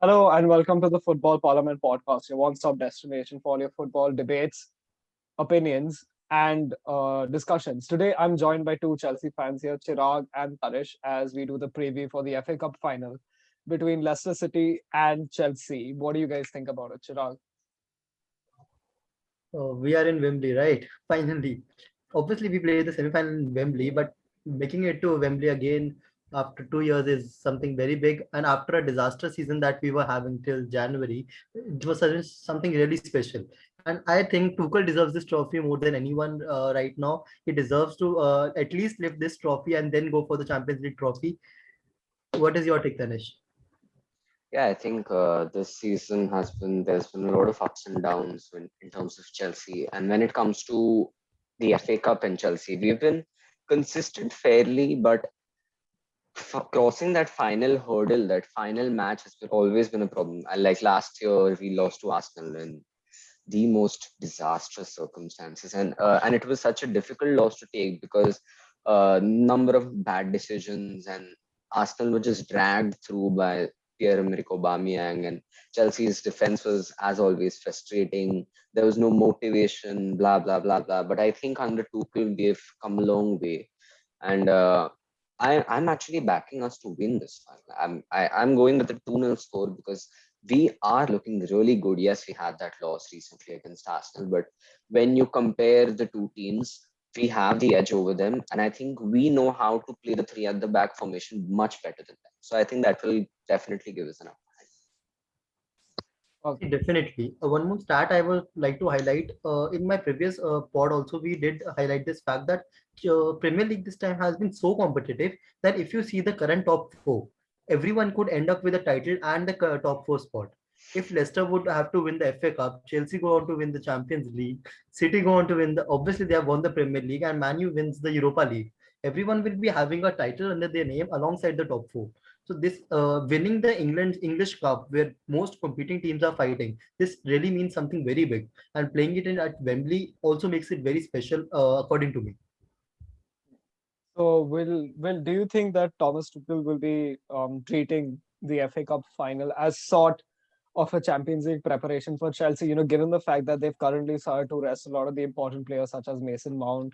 Hello and welcome to the Football Parliament podcast, your one-stop destination for all your football debates, opinions, and discussions. Today, I'm joined by two Chelsea fans here, Chirag and Tarish, as we do the preview for the FA Cup final between Leicester City and Chelsea. What do you guys think about it, Chirag? We are in Wembley, right? Finally. Obviously, we played the semi-final in Wembley, but making it to Wembley again after 2 years is something very big. And after a disaster season that we were having till January, it was something really special. And I think Tuchel deserves this trophy more than anyone right now. He deserves to at least lift this trophy and then go for the Champions League trophy. What is your take, Tanish? Yeah, I think this season there's been a lot of ups and downs in terms of Chelsea, and when it comes to the FA Cup and Chelsea, we've been consistent fairly, but crossing that final hurdle, that final match always been a problem. And like last year, we lost to Arsenal in the most disastrous circumstances, and it was such a difficult loss to take because number of bad decisions, and Arsenal were just dragged through by Pierre-Emerick Aubameyang, and Chelsea's defense was as always frustrating. There was no motivation, blah blah blah blah. But I think under Tuchel we've come a long way, and I'm actually backing us to win this final. I'm going with a 2-0 score because we are looking really good. Yes, we had that loss recently against Arsenal, but when you compare the two teams, we have the edge over them, and I think we know how to play the three at the back formation much better than them. So I think that will definitely give us an upper Okay. Definitely. One more stat I would like to highlight. In my previous pod, also we did highlight this fact that Premier League this time has been so competitive that if you see the current top four, everyone could end up with a title and the top four spot. If Leicester would have to win the FA Cup, Chelsea go on to win the Champions League, City go on to win the obviously they have won the Premier League, and Man U wins the Europa League. Everyone will be having a title under their name alongside the top four. So this winning the England English Cup, where most competing teams are fighting, this really means something very big. And playing it in at Wembley also makes it very special, according to me. So, will do you think that Thomas Tuchel will be treating the FA Cup final as sort of a Champions League preparation for Chelsea? Given the fact that they've currently started to rest a lot of the important players such as Mason Mount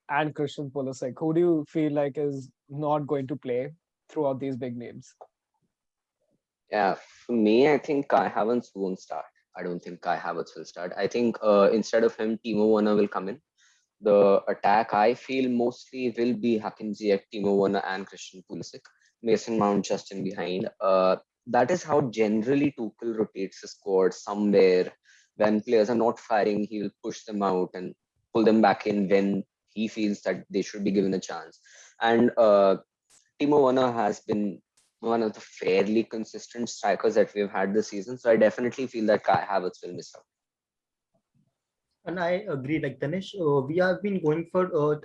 and Christian Pulisic, who do you feel like is not going to play throughout these big names? Yeah, for me, I think Kai Havertz won't start. I don't think Kai Havertz will start. I think instead of him, Timo Werner will come in. The attack, I feel, mostly will be Hakim Ziyech, Timo Werner, and Christian Pulisic. Mason Mount just in behind. That is how generally Tuchel rotates the squad. Somewhere when players are not firing, he will push them out and pull them back in when he feels that they should be given a chance. And Timo Werner has been one of the fairly consistent strikers that we've had this season. So I definitely feel that Kai Havertz will miss out. And I agree, like Tanish, we have been going for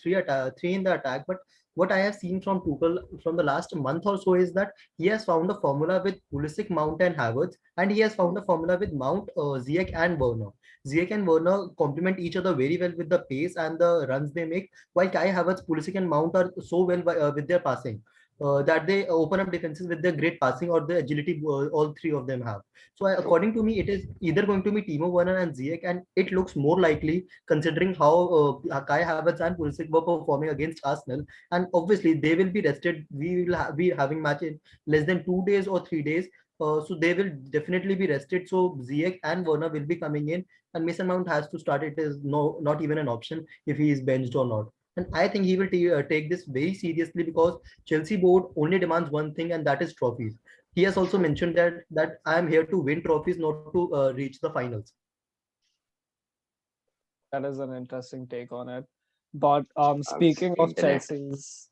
three in the attack. But what I have seen from Tuchel from the last month or so is that he has found a formula with Pulisic, Mount, and Havertz, and he has found a formula with Mount, Ziyech, and Werner. Ziyech and Werner complement each other very well with the pace and the runs they make, while Kai Havertz, Pulisic, and Mount are so well with their passing. That they open up defenses with their great passing or the agility all three of them have. So according to me, it is either going to be Timo Werner and Ziyech, and it looks more likely considering how Kai Havertz and Pulisic were performing against Arsenal. And obviously, they will be rested. We will be having match in less than 2 days or 3 days. So they will definitely be rested. So Ziyech and Werner will be coming in, and Mason Mount has to start. It is not even an option if he is benched or not. And I think he will take this very seriously because Chelsea board only demands one thing, and that is trophies. He has also mentioned that I am here to win trophies, not to reach the finals. That is an interesting take on it. But speaking The of internet. Chelsea's,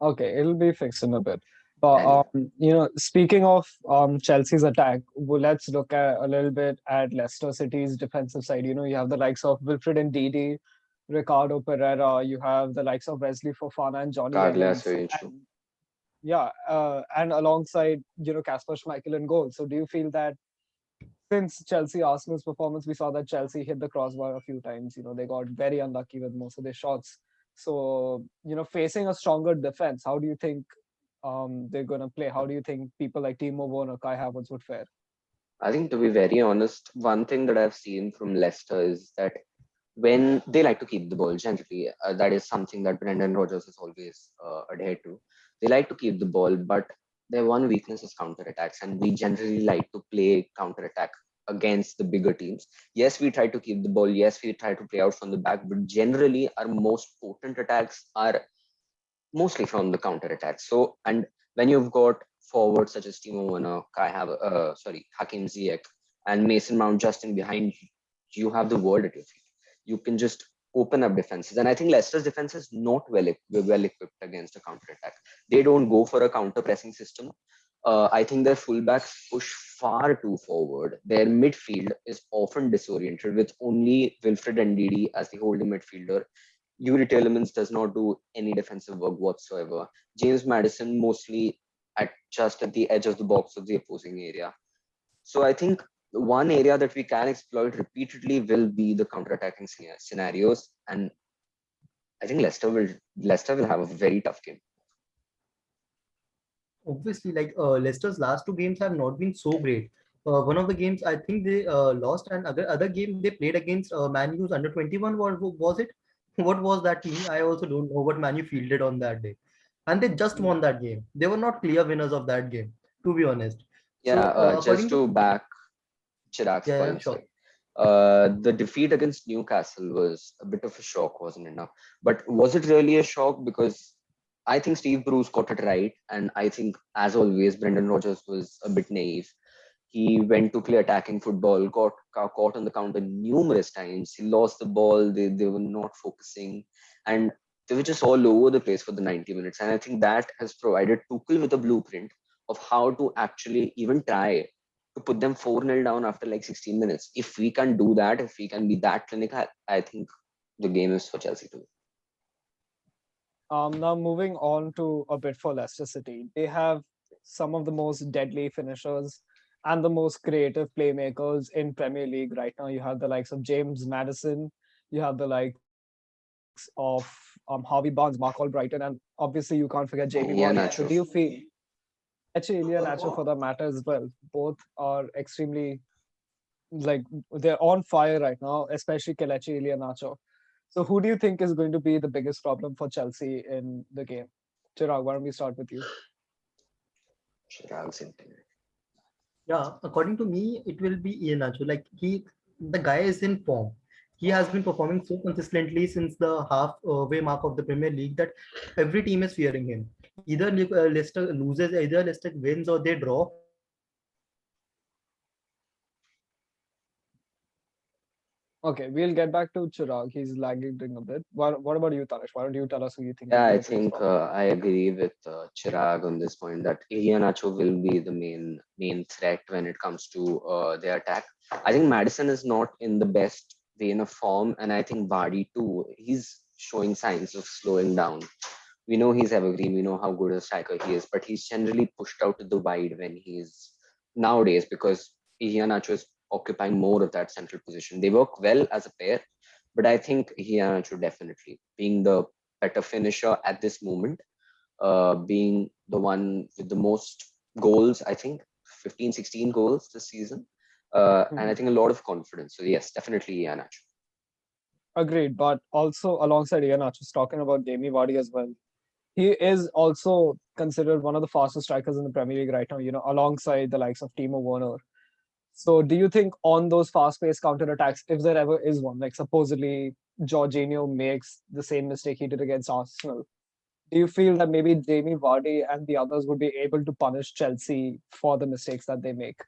okay, it'll be fixed in a bit. But Yeah, speaking of Chelsea's attack, well, let's look at a little bit at Leicester City's defensive side. You have the likes of Wilfred and Ndidi, Ricardo Pereira. You have the likes of Wesley Fofana and Johnny Carglass Evans. Soyuncu. And yeah, and alongside Kasper Schmeichel in goal. So do you feel that since Chelsea Arsenal's performance, we saw that Chelsea hit the crossbar a few times. They got very unlucky with most of their shots. So, facing a stronger defense, how do you think they're gonna play? How do you think people like Timo Werner, Kai Havertz would fare? I think, to be very honest, one thing that I've seen from Leicester is that when they like to keep the ball, generally, that is something that Brendan Rodgers has always adhered to. They like to keep the ball, but their one weakness is counter attacks, and we generally like to play counter attack against the bigger teams. Yes, we try to keep the ball. Yes, we try to play out from the back, but generally, our most potent attacks are mostly from the counter attack. So, and when you've got forwards such as Timo Werner, Hakim Ziyech, and Mason Mount just in behind you, you have the world at your feet. You can just open up defenses. And I think Leicester's defense is not well equipped against a counter attack. They don't go for a counter pressing system. I think their fullbacks push far too forward. Their midfield is often disoriented with only Wilfred Ndidi as the holding midfielder. Yuri Telemans does not do any defensive work whatsoever. James Madison mostly just at the edge of the box of the opposing area. So I think one area that we can exploit repeatedly will be the counter-attacking scenarios, and I think Leicester will have a very tough game. Obviously, like Leicester's last two games have not been so great. One of the games I think they lost, and other game they played against Man U's under 21. What was it? What was that team? I also don't know what Man U fielded on that day, and they just won that game. They were not clear winners of that game, to be honest. Yeah, So just according to to back Chirag's yeah, yeah, point, sure. sorry. The defeat against Newcastle was a bit of a shock, wasn't it? Now, but was it really a shock? Because I think Steve Bruce got it right, and I think, as always, Brendan Rodgers was a bit naive. He went to play attacking football, got caught on the counter numerous times. He lost the ball. They were not focusing, and they were just all over the place for the 90 minutes. And I think that has provided Tuchel with a blueprint of how to actually even try to put them 4-0 down after like 16 minutes. If we can do that, if we can be that clinical, I think the game is for Chelsea too. Now moving on to a bit for Leicester City, they have some of the most deadly finishers and the most creative playmakers in Premier League right now. You have the likes of James Madison, you have the likes of Harvey Barnes, Mark Albrighton, and obviously you can't forget Jamie Vardy. So Yeah, do you Nacho. feel Kelechi Iheanacho for that matter as well? Both are extremely like they're on fire right now, especially Kelechi Iheanacho. So who do you think is going to be the biggest problem for Chelsea in the game? Chirag, why don't we start with you? Chirag's internet. Yeah, according to me, it will be Iheanacho. Like the guy is in form. He has been performing so consistently since the halfway mark of the Premier League that every team is fearing him. Either Leicester loses, either Leicester wins or they draw. Okay, we'll get back to Chirag. He's lagging a bit. What about you, Tanish? Why don't you tell us who you think will Yeah, be I the biggest think problem? I agree with Chirag on this point that Iheanacho will be the main threat when it comes to the attack. I think Madison is not in the best vein of form, and I think Vardy too. He's showing signs of slowing down. We know he's evergreen. We know how good a striker he is, but he's generally pushed out to the wide when he's nowadays because Iheanacho is occupying more of that central position. They work well as a pair, but I think Iheanacho definitely being the better finisher at this moment, being the one with the most goals, I think 15, 16 goals this season. And I Mhm. think a lot of confidence. So yes, definitely Iheanacho. Agreed, but also alongside Iheanacho, just talking about Jamie Vardy as well. He is also considered one of the fastest strikers in the Premier League right now, alongside the likes of Timo Werner. So do you think on those fast-paced counter-attacks, if there ever is one, like supposedly Jorginho makes the same mistake he did against Arsenal, do you feel that maybe Jamie Vardy and the others would be able to punish Chelsea for the mistakes that they make?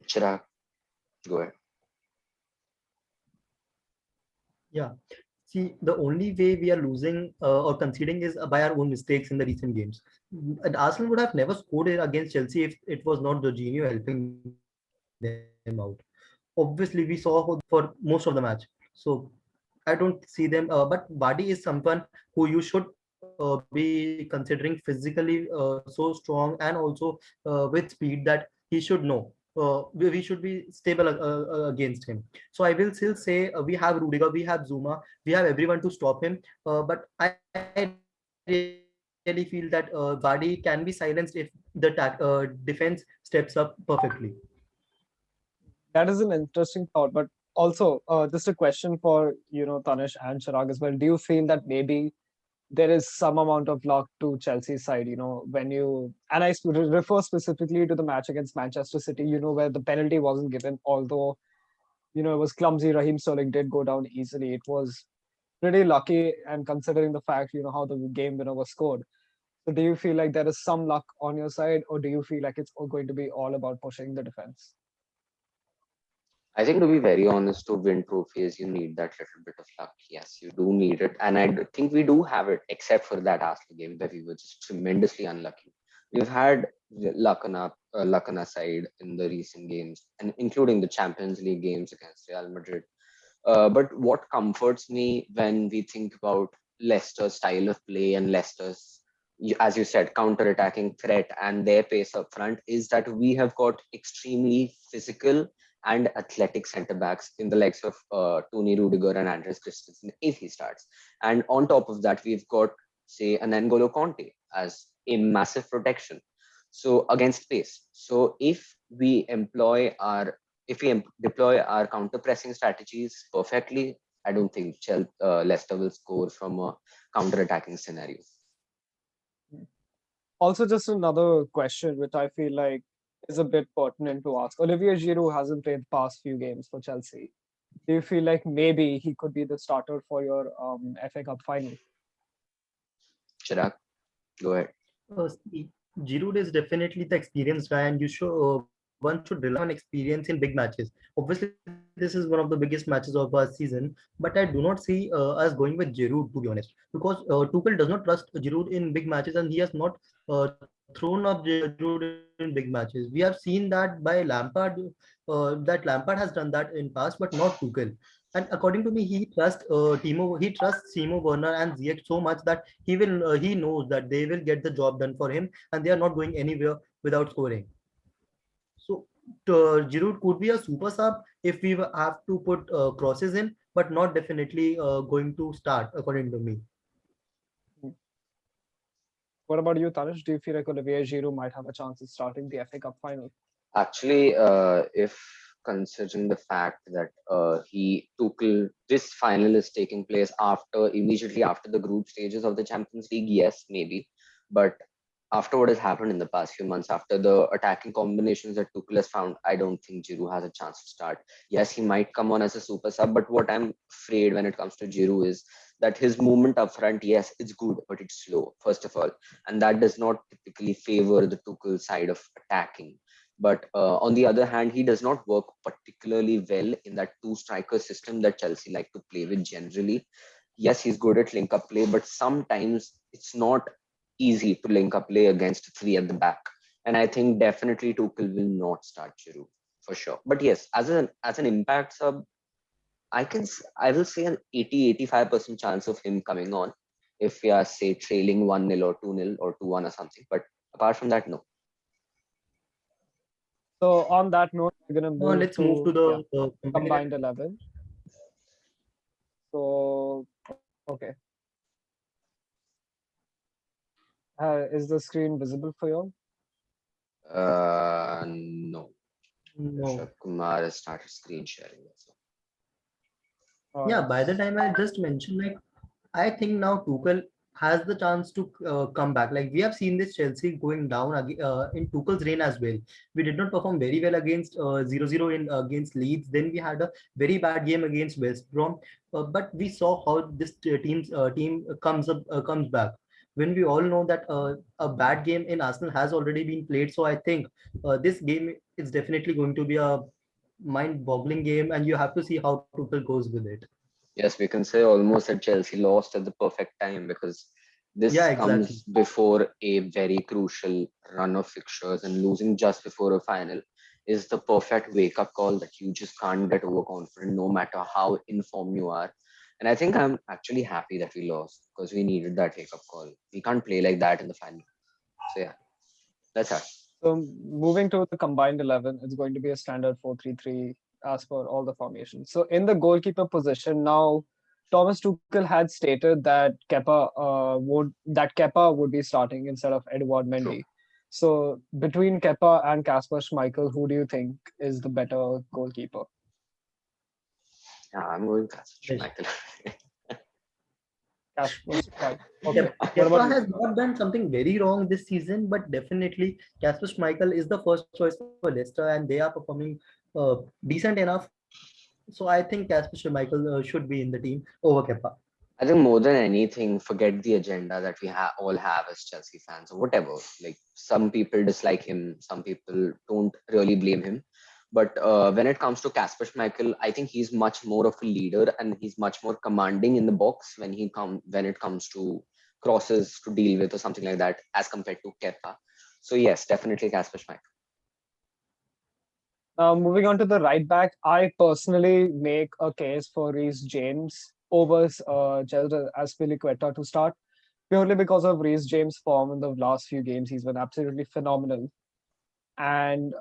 Chirag, go ahead. Yeah. See, the only way we are losing or conceding is by our own mistakes in the recent games. And Arsenal would have never scored against Chelsea if it was not Jorginho helping them out. Obviously, we saw for most of the match. So I don't see them. But Vardy is someone who you should be considering physically so strong and also with speed that he should know. We should be stable against him. So I will still say we have Rudiger, we have Zuma, we have everyone to stop him. But I really don't see him really feel that Vardy can be silenced if the defense steps up perfectly. That is an interesting thought, but also just a question for Tanish and Chirag as well. Do you feel that maybe there is some amount of luck to Chelsea's side? When and refer specifically to the match against Manchester City. Where the penalty wasn't given, although it was clumsy. Raheem Sterling did go down easily. It was pretty lucky, and considering the fact how the game winner was scored. So, do you feel like there is some luck on your side, or do you feel like it's all going to be all about pushing the defense? I think to be very honest, to win trophies, you need that little bit of luck. Yes, you do need it, and think we do have it, except for that Arsenal game where we were just tremendously unlucky. We've had luck on our side in the recent games, and including the Champions League games against Real Madrid. But what comforts me when we think about Leicester's style of play and Leicester's, as you said, counter-attacking threat and their pace up front is that we have got extremely physical and athletic centre backs in the likes of Tony Rudiger and Andres Christensen if he starts. And on top of that, we've got, say, an N'Golo Conte as a massive protection. So against pace. So if we deploy our counter pressing strategies perfectly, I don't think Leicester will score from a counter attacking scenario. Also, just another question, which I feel like is a bit pertinent to ask. Olivier Giroud hasn't played the past few games for Chelsea. Do you feel like maybe he could be the starter for your FA Cup final? Chirag, go ahead. See, Giroud is definitely the experienced guy, and one should rely on experience in big matches. Obviously, this is one of the biggest matches of our season, but I do not see us going with Giroud, to be honest, because Tuchel does not trust Giroud in big matches, and he has not thrown up Giroud in big matches. We have seen that by Lampard, that Lampard has done that in past, but not Tuchel. And according to me, he trusts Timo Werner and Ziyech so much that he knows that they will get the job done for him, and they are not going anywhere without scoring. So Giroud could be a super sub if we have to put crosses in, but not definitely going to start, according to me. What about you, Tanish? Do you feel like Olivier Giroud might have a chance of starting the FA Cup final? Actually, if considering the fact that this final is taking place immediately after the group stages of the Champions League, yes, maybe. But after what has happened in the past few months, after the attacking combinations that Tuchel has found, I don't think Giroud has a chance to start. Yes, he might come on as a super sub, but what I'm afraid when it comes to Giroud is that his movement up front, yes, it's good, but it's slow, first of all. And that does not typically favor the Tuchel side of attacking. But on the other hand, he does not work particularly well in that two striker system that Chelsea like to play with generally. Yes, he's good at link up play, but sometimes it's not easy to link up play against three at the back. And I think definitely Tuchel will not start Giroud for sure. But yes, as an impact sub, I will say an 80-85% chance of him coming on if we are say trailing 1-0 or 2-0 or 2-1 or something. But apart from that, no. So on that note, we're gonna move Let's move to to the combined 11. So okay, is the screen visible for you? No. No. Kumar has started screen sharing. Yeah, by the time I just mentioned, like, I think now Tuchel has the chance to come back. Like, we have seen this Chelsea going down in Tuchel's reign as well. We did not perform very well against 0-0 in against Leeds. Then we had a very bad game against West Brom. But we saw how this team comes back. When we all know that a bad game in Arsenal has already been played, so I think this game is definitely going to be a mind-boggling game, and you have to see how Tuchel goes with it. Yes, we can say almost that Chelsea lost at the perfect time because Yeah, this exactly. comes before a very crucial run of fixtures, and losing just before a final is the perfect wake up call that you just can't get overconfident no matter how in form you are. And I think I'm actually happy that we lost because we needed that wake up call. We can't play like that in the final. So yeah, that's it. So moving to the combined 11, it's going to be a standard 4-3-3 as per all the formations. So in the goalkeeper position now, Thomas Tuchel had stated that Kepa would be starting instead of Edouard True. Mendy. So between Kepa and Kasper Schmeichel, who do you think is the better goalkeeper? Yeah, I'm going Kasper Yes. Schmeichel. Kasper Schmeichel. Okay. What about Kepa you, has Siva? not done something very wrong this season, but definitely Kasper Schmeichel is the first choice for Leicester, and they are performing decent enough. So I think Kasper Schmeichel should be in the team over Kepa. I think more than anything, forget the agenda that we all have as Chelsea fans or whatever. Like some people dislike him, some people don't really blame him. But when it comes to Kasper Schmeichel, I think he's much more of a leader and he's much more commanding in the box when it comes to crosses to deal with or something like that as compared to Kepa. So yes, definitely Kasper Schmeichel. Moving on to the right back, I personally make a case for Reece James over Gerald Azpilicueta to start, purely because of Reece James' form in the last few games. He's been absolutely phenomenal. And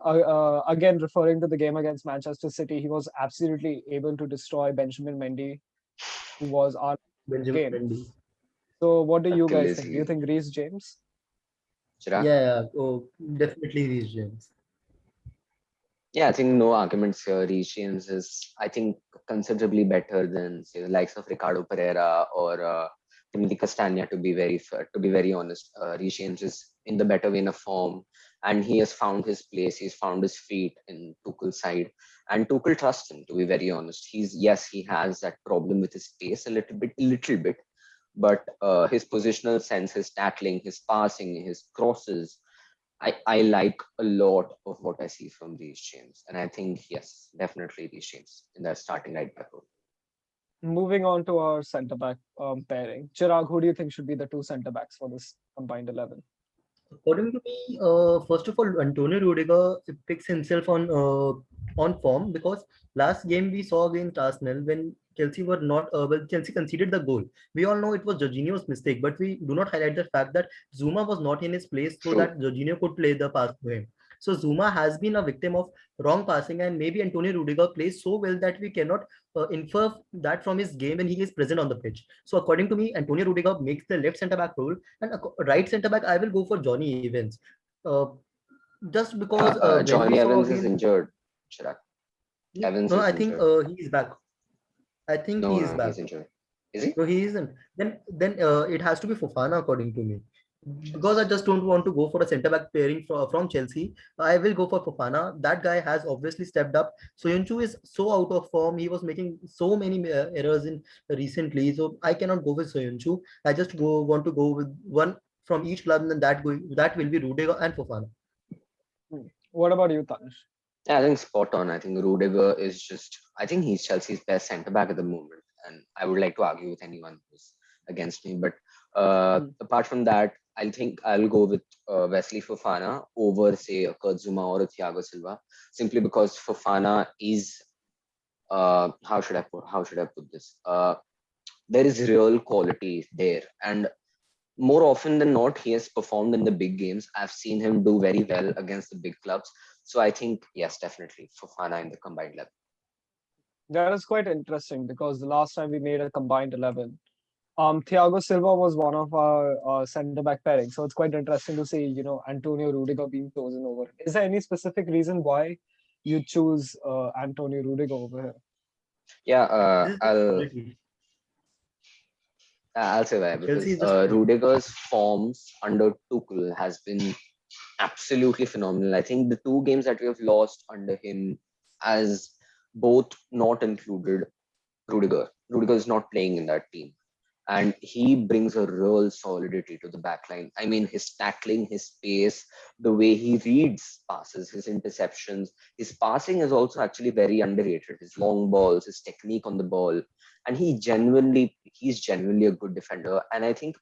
again, referring to the game against Manchester City, he was absolutely able to destroy Benjamin Mendy, who was our Benjamin game. Mendy. So, what do you Until guys is think? Do you he? think Reece James? Chirag? Yeah, oh, definitely these James. Yeah, I think no arguments here. Reece James is, I think, considerably better than say the likes of Ricardo Pereira or Timothy Castagna. To be very honest, Reece James is in the better vein of form, and he has found his place. He's found his feet in Tuchel's side, and Tuchel trusts him. To be very honest, he has that problem with his pace a little bit, but his positional sense, his tackling, his passing, his crosses. I like a lot of what I see from these James. And I think, yes, definitely these James in the starting right back role. Moving on to our centre back pairing. Chirag, who do you think should be the two centre backs for this combined 11? According to me, first of all, Antonio Rudiger picks himself on form because last game we saw against Arsenal when Chelsea were not well, Chelsea conceded the goal. We all know it was Jorginho's mistake, but we do not highlight the fact that Zuma was not in his place so True. that Jorginho could play the pass to him. So Zuma has been a victim of wrong passing, and maybe Antonio Rudiger plays so well that we cannot infer that from his game when he is present on the pitch. So according to me, Antonio Rudiger makes the left centre back role, and right centre back I will go for Johnny Evans. Uh, just because when we Johnny saw Evans is against injured, Chirag. Evans no, I is think injured. he is back. I think he No, is no, back. he's injured. Is he? No, he isn't. Then it has to be Fofana according to me. Because I Yes. just don't want to go for a centre back pairing from Chelsea. I will go for Fofana. That guy has obviously stepped up. Soyuncu is so out of form. He was making so many errors in recently. So I cannot go with Soyuncu. I just want to go with one from each club, and then that will be Rudiger and Fofana. What about you, Tanish? Yeah, I think spot on. I think Rudiger is just, I think he's Chelsea's best centre back at the moment. And I would like to argue with anyone who's against me. But apart from that, I think I'll go with Wesley Fofana over, say, a Kurt Zouma or a Thiago Silva, simply because Fofana is, how should I put this? There is real quality there. And more often than not, he has performed in the big games. I've seen him do very well against the big clubs. So I think, yes, definitely Fofana in the combined level. That is quite interesting because the last time we made a combined 11, Thiago Silva was one of our centre back pairing. So it's quite interesting to see, Antonio Rudiger being chosen over. Is there any specific reason why you choose Antonio Rudiger over here? Yeah, This is just quality. I'll say why Chelsea because is just quality. Rudiger's forms under Tuchel has been absolutely phenomenal. I think the two games that we have lost under him, as both not included Rudiger. Rudiger is not playing in that team. And he brings a real solidity to the back line. I mean, his tackling, his pace, the way he reads passes, his interceptions, his passing is also actually very underrated. His long balls, his technique on the ball, and he's genuinely a good defender. And I think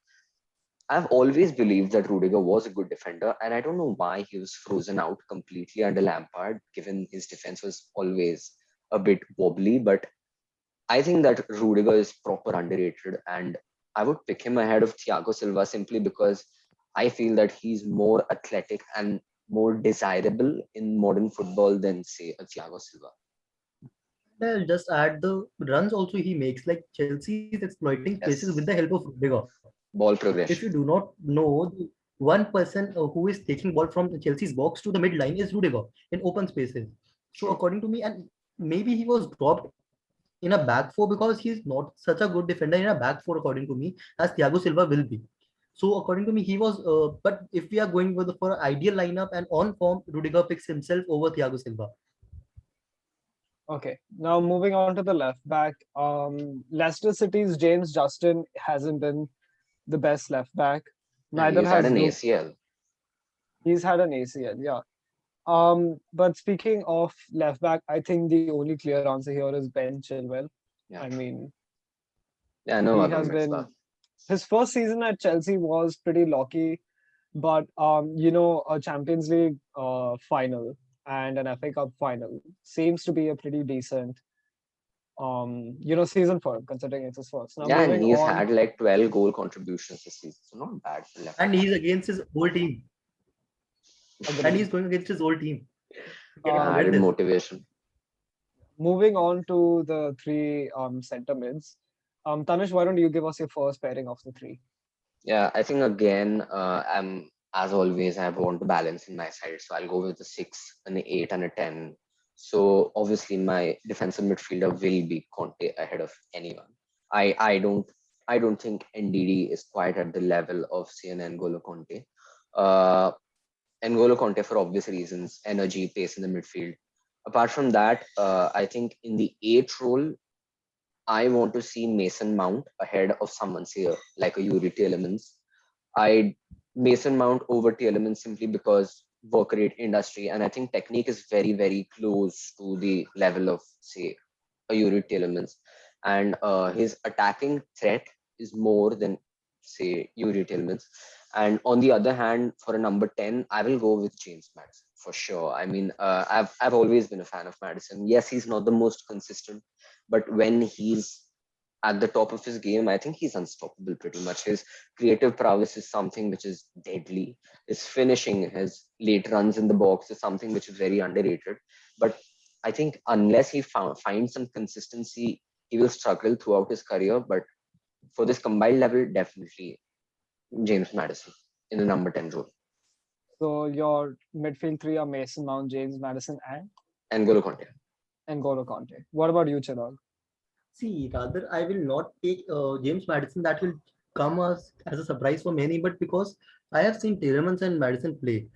I've always believed that Rudiger was a good defender, and I don't know why he was frozen out completely under Lampard, given his defense was always a bit wobbly. But I think that Rudiger is proper underrated, and I would pick him ahead of Thiago Silva simply because I feel that he's more athletic and more desirable in modern football than, say, a Thiago Silva. I'll just add the runs also he makes. Like Chelsea is exploiting spaces with the Yes, help of Rudiger. ball If you progression. do not know, the one person who is taking ball from Chelsea's box to the mid line is Rudiger in open spaces. So True. according to me, and maybe he was dropped in a back four because he's not such a good defender in a back four, according to me, as Thiago Silva will be. So according to me, he was. But if we are going with for an ideal lineup and on form, Rudiger picks himself over Thiago Silva. Okay, now moving on to the left back. Leicester City's James Justin hasn't been the best left back. Yeah, Neither he's had has an Luke. ACL. He's had an ACL, yeah. But speaking of left back, I think the only clear answer here is Ben Chilwell. I Yeah, true. mean, Yeah, no he other has mitzvah. been his first season at Chelsea was pretty lucky, but a Champions League final and an FA Cup final seems to be a pretty decent season for him considering it's his first. Now Yeah, and moving he's on, had like 12 goal contributions this season, so not bad for left And back. he's against his old team, and agreed. he's going against his old team. He Yeah, cannot Um, win added this. motivation. moving on to the three center mids. Tanish, why don't you give us your first pairing of the three? Yeah, I think again, I'm as always, I want to balance in my side, so I'll go with the 6, an 8, and a 10. So obviously, my defensive midfielder will be Conte ahead of anyone. I don't think NDD is quite at the level of say an N'Golo Conte. Uh, N'Golo Conte for obvious reasons, energy, pace in the midfield. Apart from that, I think in the 8 role, I want to see Mason Mount ahead of someone say like a Yuri Tielemans. I Mason Mount over Tielemans simply because work rate industry, and I think technique is very very close to the level of say a Yuri Tielemans, and his attacking threat is more than say Yuri Tielemans. And on the other hand, for a number 10, I will go with James Madison for sure. I mean, I've always been a fan of Madison. Yes, he's not the most consistent, but when he's at the top of his game, I think he's unstoppable pretty much. His creative prowess is something which is deadly. His finishing, his late runs in the box is something which is very underrated. But I think unless he finds some consistency, he will struggle throughout his career. But for this combined level, definitely James Madison in the number 10 role. So your midfield three are Mason Mount, James Madison, And Golo Conte. and N'Golo Conte. What about you, Chirag? See, rather, I will not take James Madison. That will come as a surprise for many, but because I have seen Tielemans and Madison play.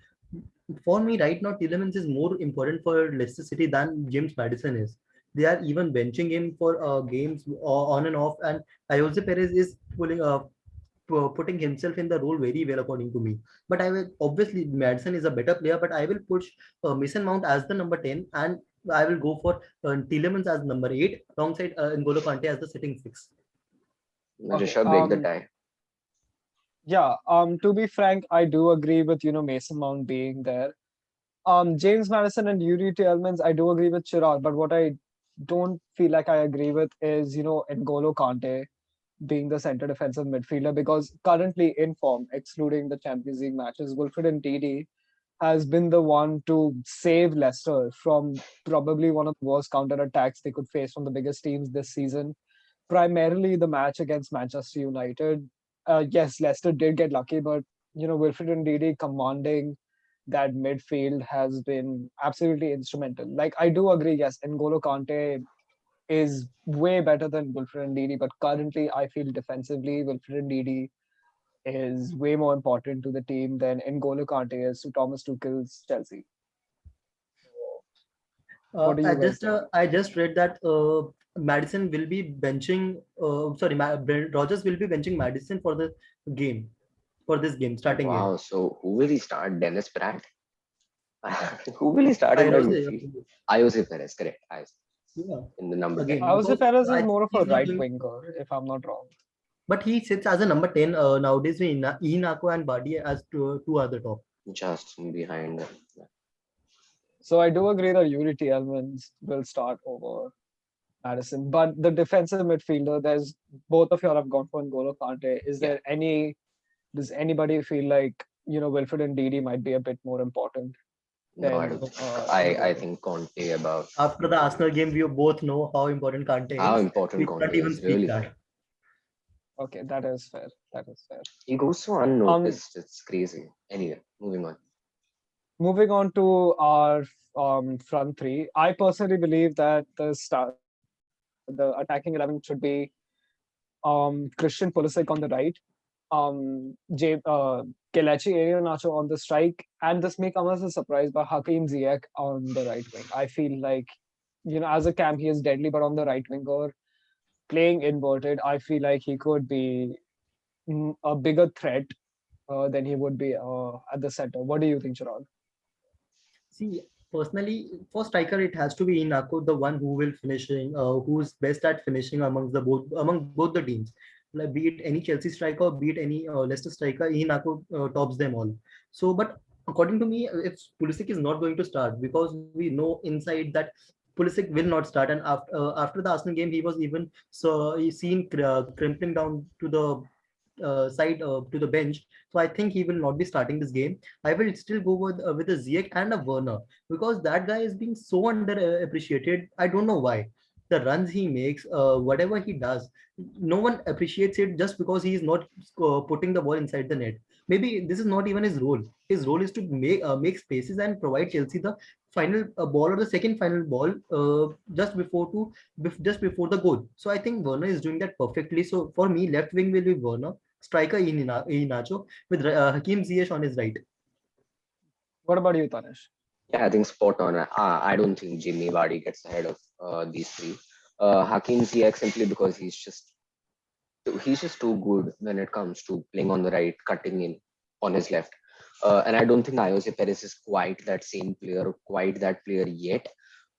For me, right now, Tielemans is more important for Leicester City than James Madison is. They are even benching him for games on and off, and Jose Perez is putting himself in the role very well, according to me. But I will obviously Madison is a better player, but I will push Mason Mount as the number 10, and I will go for Tielemans as number 8, alongside N'Golo Kante as the sitting six. Okay. Rishabh break the tie. Yeah. To be frank, I do agree with Mason Mount being there. James Madison and Yuri Tielemans, I do agree with Chirag, but what I don't feel like I agree with is N'Golo Kante being the center defensive midfielder because currently in form, excluding the Champions League matches, Wilfred Ndidi has been the one to save Leicester from probably one of the worst counter attacks they could face from the biggest teams this season. Primarily the match against Manchester United. Yes, Leicester did get lucky, but Wilfred Ndidi commanding that midfield has been absolutely instrumental. Like I do agree, yes, N'Golo Kante is way better than Wilfred Ndidi, but currently I feel defensively Wilfred Ndidi is way more important to the team than N'Golo Kante is to Thomas Tuchel's Chelsea. What do you guys think? I just read that Madison will be benching. Rogers will be benching Madison for the game for this game, starting game. Wow. So who will he start? Dennis Pratt? Who will he start in I that don't say midfield? Iose Perez, correct. yeah, In the number 10. again Jose because Perez is I think more of a he's not right doing. winger, if I'm not wrong. But he sits as a number 10 nowadays with Inako and Badi as two other top. Just behind. So I do agree that Yuri Tielemans will start over Madison. But the defensive midfielder, there's both of you have gone for N'Golo Kante. Yeah. Does anybody feel like, Wilfred and Didi might be a bit more important? No, I then don't think. I Werner. think Conte above After the Werner. Arsenal game, we both know how important Kante How is. important We Conte can't even is, speak really. that. Okay, that is fair. That is fair. He goes so Um, unnoticed. It's crazy. Anyway, moving on. moving on to our front three, I personally believe that the attacking 11 should be Christian Pulisic on the right, Kelechi Iheanacho on the strike, and this may come as a surprise, by Hakim Ziyech on the right wing. I feel like, as a cam, he is deadly, but on the right wing or playing inverted, I feel like he could be a bigger threat than he would be at the center. What do you think, Chirag? See, personally, for striker, it has to be Inako, the one who will finishing, who's best at finishing among both the teams. Like, be it any Chelsea striker, be it any Leicester striker, Inako tops them all. So, but according to me, if Pulisic is not going to start, because we know inside that Pulisic will not start, and after the Arsenal game, he was even so he seen crimping down to the side to the bench. So I think he will not be starting this game. I will still go with a Ziyech and a Werner, because that guy is being so under appreciated. I don't know why. The runs he makes, whatever he does, no one appreciates it just because he is not putting the ball inside the net. Maybe this is not even his role. His role is to make spaces and provide Chelsea the final ball, or the second final ball, just before the goal. So I think Werner is doing that perfectly. So for me, left wing will be Werner, striker Iheanacho, with Hakim Ziyech on his right. What about you, Tanish? Yeah, I think spot on. I don't think Jimmy Vardy gets ahead of these three. Hakim Ziyech simply because he's just too good when it comes to playing on the right, cutting in on his left. And I don't think Jose Perez is quite that same player, or quite that player yet.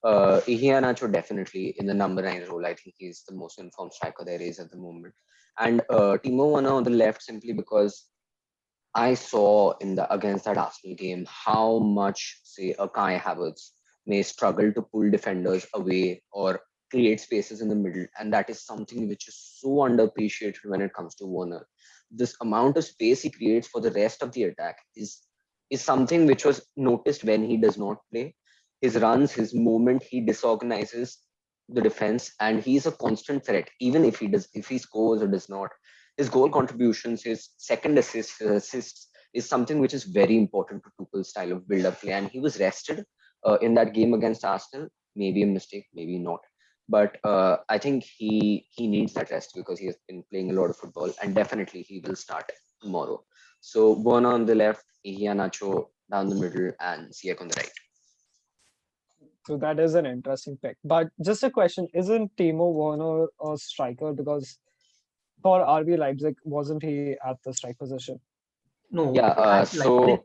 Iheanacho definitely in the number 9 role. I think he's the most informed striker there is at the moment. And Timo Werner on the left simply because I saw in the against that Arsenal game how much, say, a Kai Havertz may struggle to pull defenders away or create spaces in the middle, and that is something which is so underappreciated when it comes to Werner. This amount of space he creates for the rest of the attack is something which was noticed when he does not play. His runs, his movement, he disorganizes the defense, and he's a constant threat, even if he scores or does not. His goal contributions, his second assists is something which is very important to Tuchel's style of build-up play. And he was rested in that game against Arsenal. Maybe a mistake, maybe not. But I think he needs that rest because he has been playing a lot of football, and definitely he will start tomorrow. So Werner on the left, Iheanacho down the middle, and Ziyech on the right. So that is an interesting pick. But just a question, isn't Timo Werner a striker? Because for RB Leipzig, wasn't he at the strike position? No, Yeah. at Leipzig.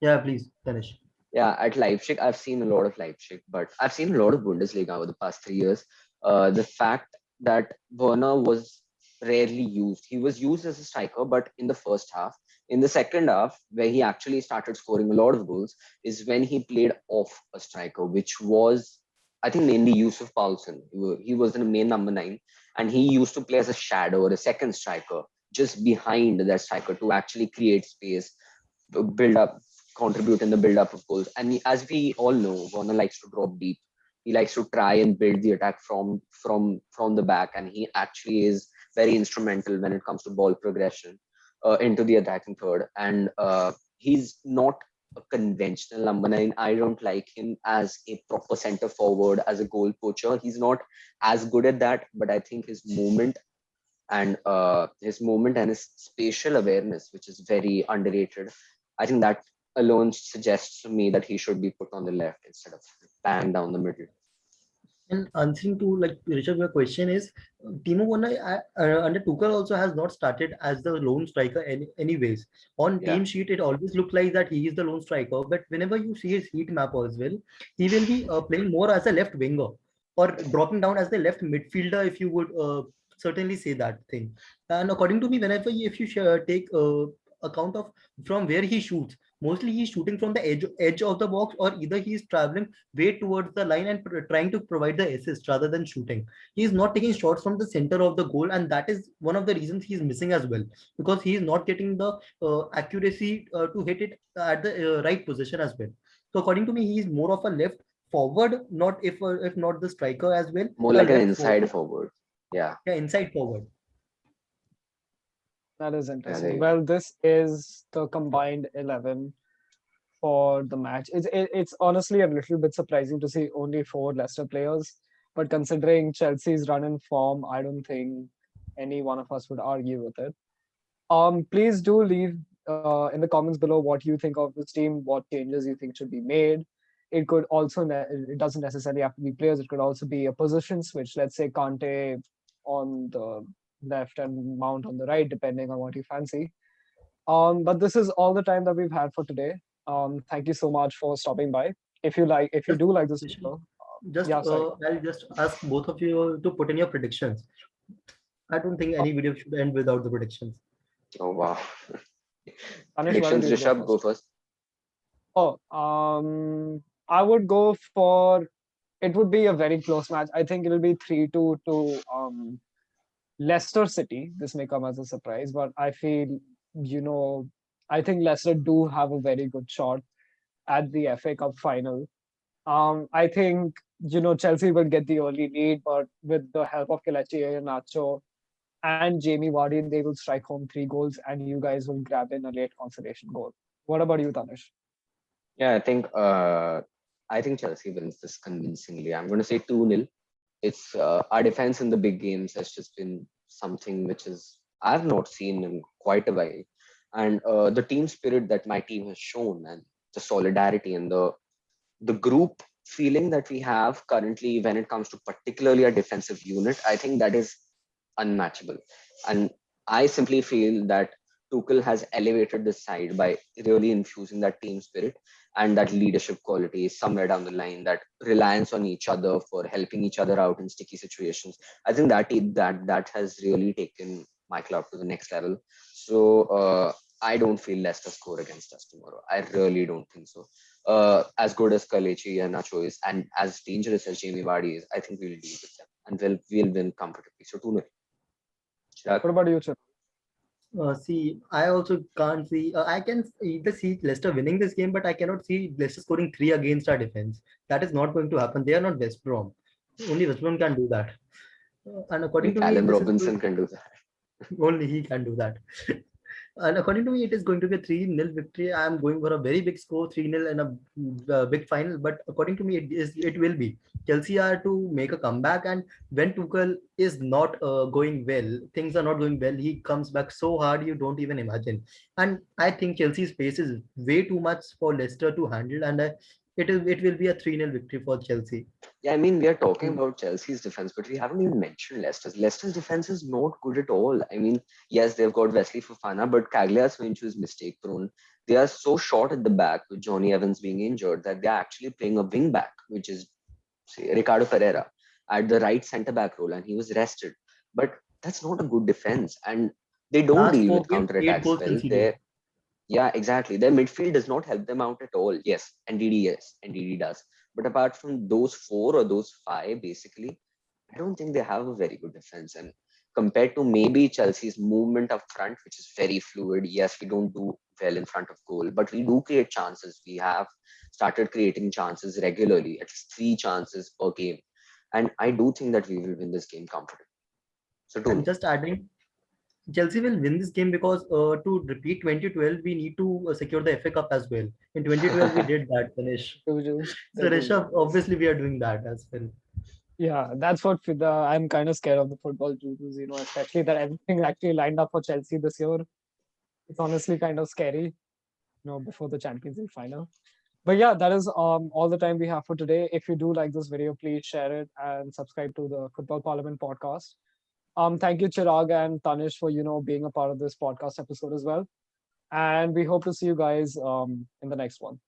Yeah, please, Danish. Yeah, at Leipzig, I've seen a lot of Leipzig, but I've seen a lot of Bundesliga over the past 3 years. The fact that Werner was rarely used, he was used as a striker, but in the first half. In the second half, where he actually started scoring a lot of goals, is when he played off a striker, which was, I think, mainly Yusuf Paulsen. He was the main number 9, and he used to play as a shadow or a second striker just behind that striker to actually create space, build up, contribute in the build up of goals. And as we all know, Werner likes to drop deep. He likes to try and build the attack from the back, and he actually is very instrumental when it comes to ball progression into the attacking third. And he's not a conventional number 9. I don't like him as a proper center forward, as a goal poacher. He's not as good at that, but I think his movement and his spatial awareness, which is very underrated. I think that alone suggests to me that he should be put on the left instead of bang down the middle. And answering to like Richard, your question is, Timo Werner under Tuchel also has not started as the lone striker anyways. On Yeah. team sheet, it always looks like that he is the lone striker, but whenever you see his heat map as well, he will be playing more as a left winger, or dropping down as the left midfielder, if you would certainly say that thing. And according to me, whenever if you take account of from where he shoots, mostly he's shooting from the edge of the box, or either he's traveling way towards the line and trying to provide the assist rather than shooting. He's not taking shots from the center of the goal, and that is one of the reasons he's missing as well, because he is not getting the accuracy to hit it at the right position as well. So according to me, he is more of a left forward, not if not the striker as well, More a like an left inside forward, forward. Yeah, yeah, inside forward. That is yeah, there interesting. you go. Well, this is the combined 11 for the match. It's honestly a little bit surprising to see only four Leicester players, but considering Chelsea's run in form, I don't think any one of us would argue with it. Please do leave in the comments below what you think of this team, what changes you think should be made. It could also it doesn't necessarily have to be players. It could also be a position switch. Let's say Kante on the left and Mount on the right, depending on what you fancy. But this is all the time that we've had for today. Thank you so much for stopping by. If you Just, do like this video, just yeah, sorry. I'll just ask both of you to put in your predictions. I don't think Uh, any video should end without the predictions. Oh wow. Anish, why don't Predictions, you go Rishabh, go first? first. Oh, I would go for it would be a very close match. I think it'll be 3-2 to Leicester City. This may come as a surprise, but I feel, you know, I think Leicester do have a very good shot at the FA Cup final. I think, Chelsea will get the early lead, but with the help of Kelechi Iheanacho and Jamie Vardy, they will strike home 3 goals, and you guys will grab in a late consolation goal. What about you, Tanish? Yeah, I think Chelsea wins this convincingly. I'm going to say 2-0. It's our defense in the big games has just been something which is I've not seen in quite a while, and the team spirit that my team has shown, and the solidarity and the group feeling that we have currently when it comes to particularly a defensive unit, I think that is unmatchable. And I simply feel that Tuchel has elevated this side by really infusing that team spirit and that leadership quality somewhere down the line, that reliance on each other for helping each other out in sticky situations. I think that has really taken my club to the next level. So I don't feel Leicester score against us tomorrow. I really don't think so. As good as Kalechi and Nacho is, and as dangerous as Jamie Vardy is, I think we'll deal with them and we'll win comfortably. So 2-0. Chirag? What about you, Chip? See, I also can't see. I can either see Leicester winning this game, but I cannot see Leicester scoring three against our defense. That is not going to happen. They are not West Brom. Only West Brom can do that. And according Only to me, Callum this is Robinson can do that. only he can do that. And according to me, it is going to be a 3-0 victory. I am going for a very big score, 3-0 in a big final. But according to me, it will be. Chelsea are to make a comeback. And when Tuchel is not going well, things are not going well, he comes back so hard you don't even imagine. And I think Chelsea's pace is way too much for Leicester to handle. And it will be a 3-0 victory for Chelsea. Yeah, I mean, we are talking about Chelsea's defense, but we haven't even mentioned Leicester's. Leicester's defense is not good at all. I mean, yes, they've got Wesley Fofana, but Cagliostro is mistake prone. They are so short at the back with Johnny Evans being injured that they're actually playing a wing back, which is, say, Ricardo Pereira at the right centre back role, and he was rested. But that's not a good defense, and they don't Last deal four with games, counter 8 goals attacks well. conceded. Yeah, exactly. Their midfield does not help them out at all. Yes, NDD does. But apart from those four or those five, basically, I don't think they have a very good defense. And compared to maybe Chelsea's movement up front, which is very fluid, yes, we don't do well in front of goal, but we do create chances. We have started creating chances regularly, at least 3 chances per game. And I do think that we will win this game comfortably. So, And 2-0. just adding, Chelsea will win this game because to repeat 2012, we need to secure the FA Cup as well. In 2012, we did that, Finish. They do. So, They do. Rishabh, obviously, we are doing that as well. Yeah, that's what I'm kind of scared of the football too, especially that everything actually lined up for Chelsea this year. It's honestly kind of scary, before the Champions League final. But yeah, that is all the time we have for today. If you do like this video, please share it and subscribe to the Football Parliament podcast. Thank you, Chirag and Tanish, for being a part of this podcast episode as well. And we hope to see you guys in the next one.